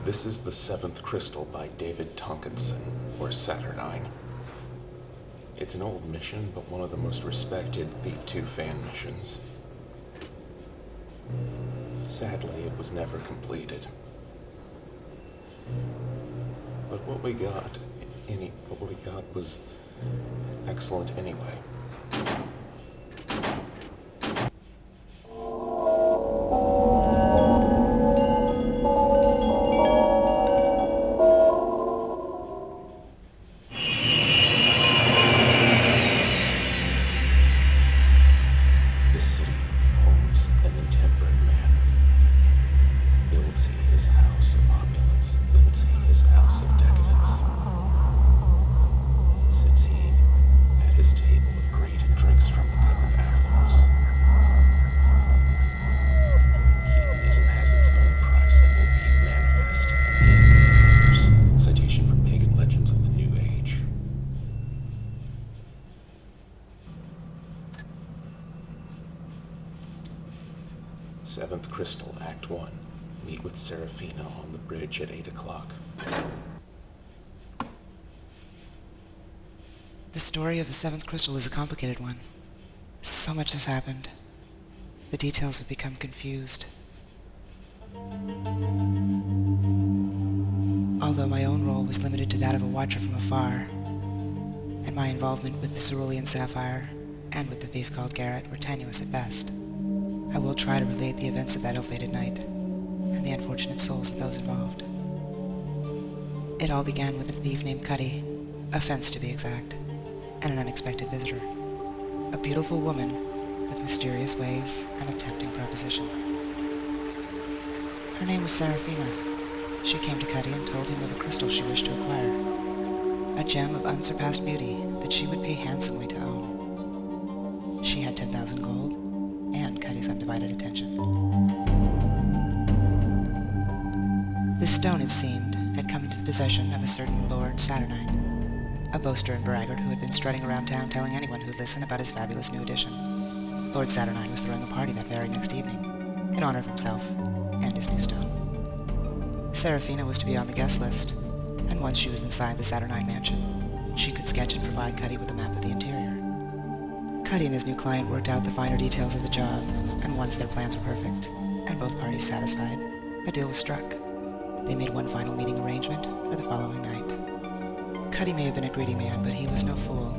This is the seventh crystal by David Tonkinson, or Saturnine. It's an old mission, but one of the most respected Thief 2 fan missions. Sadly, it was never completed. But what we got was excellent anyway. This city homes an intemperate man. Builds he his house of opulence, builds he his house of decadence. Sits he at his table of greed and drinks from the cup of affluence. Hedonism has its own price and will be manifest in the universe. Citation from pagan legends of the New Age. Seventh Crystal, Act 1. Meet with Serafina on the bridge at 8 o'clock. The story of the seventh crystal is a complicated one. So much has happened. The details have become confused. Although my own role was limited to that of a watcher from afar, and my involvement with the cerulean sapphire and with the thief called Garrett were tenuous at best, I will try to relate the events of that ill-fated night and the unfortunate souls of those involved. It all began with a thief named Cuddy, a fence to be exact, and an unexpected visitor. A beautiful woman with mysterious ways and a tempting proposition. Her name was Serafina. She came to Cuddy and told him of a crystal she wished to acquire, a gem of unsurpassed beauty that she would pay handsomely to own. She had 10,000 gold and Cuddy's undivided attention. This stone, it seemed, had come into the possession of a certain Lord Saturnine, a boaster and braggart who had been strutting around town telling anyone who'd listen about his fabulous new addition. Lord Saturnine was throwing a party that very next evening, in honor of himself and his new stone. Serafina was to be on the guest list, and once she was inside the Saturnine mansion, she could sketch and provide Cuddy with a map of the interior. Cuddy and his new client worked out the finer details of the job, and once their plans were perfect, and both parties satisfied, a deal was struck. They made one final meeting arrangement for the following night. Cuddy may have been a greedy man, but he was no fool,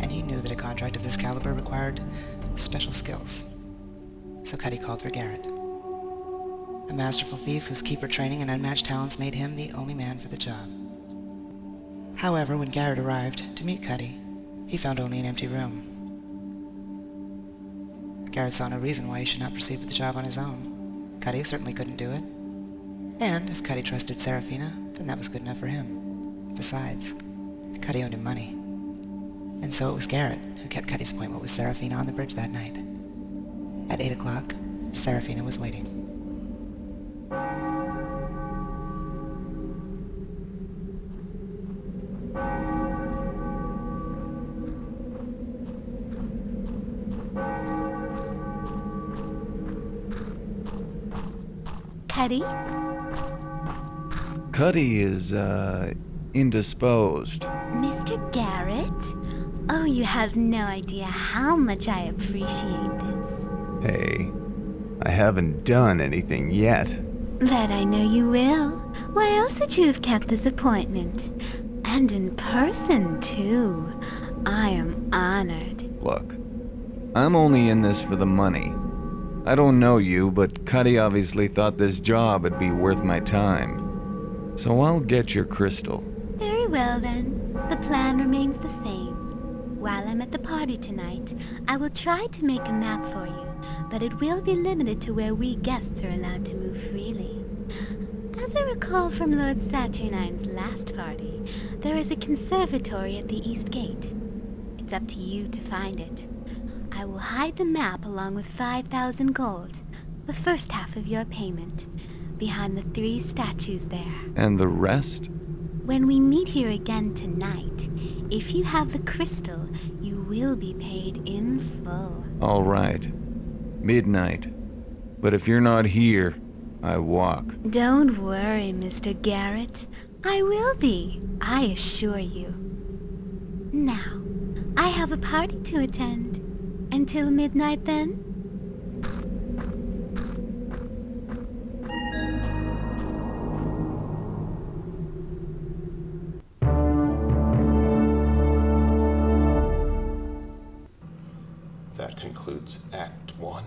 and he knew that a contract of this caliber required special skills. So Cuddy called for Garrett, a masterful thief whose keeper training and unmatched talents made him the only man for the job. However, when Garrett arrived to meet Cuddy, he found only an empty room. Garrett saw no reason why he should not proceed with the job on his own. Cuddy certainly couldn't do it. And if Cuddy trusted Serafina, then that was good enough for him. Besides, Cuddy owed him money. And so it was Garrett who kept Cuddy's appointment with Serafina on the bridge that night. At 8 o'clock, Serafina was waiting. Cuddy? Cuddy is, indisposed. Mr. Garrett? Oh, you have no idea how much I appreciate this. Hey, I haven't done anything yet. But I know you will. Why else would you have kept this appointment? And in person, too. I am honored. Look, I'm only in this for the money. I don't know you, but Cuddy obviously thought this job would be worth my time. So I'll get your crystal. Very well, then. The plan remains the same. While I'm at the party tonight, I will try to make a map for you, but it will be limited to where we guests are allowed to move freely. As I recall from Lord Saturnine's last party, there is a conservatory at the east gate. It's up to you to find it. I will hide the map along with 5,000 gold, the first half of your payment, behind the 3 statues there. And the rest? When we meet here again tonight, if you have the crystal, you will be paid in full. All right. Midnight. But if you're not here, I walk. Don't worry, Mr. Garrett. I will be, I assure you. Now, I have a party to attend. Until midnight, then? That concludes Act 1.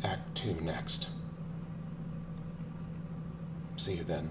Act 2 next. See you then.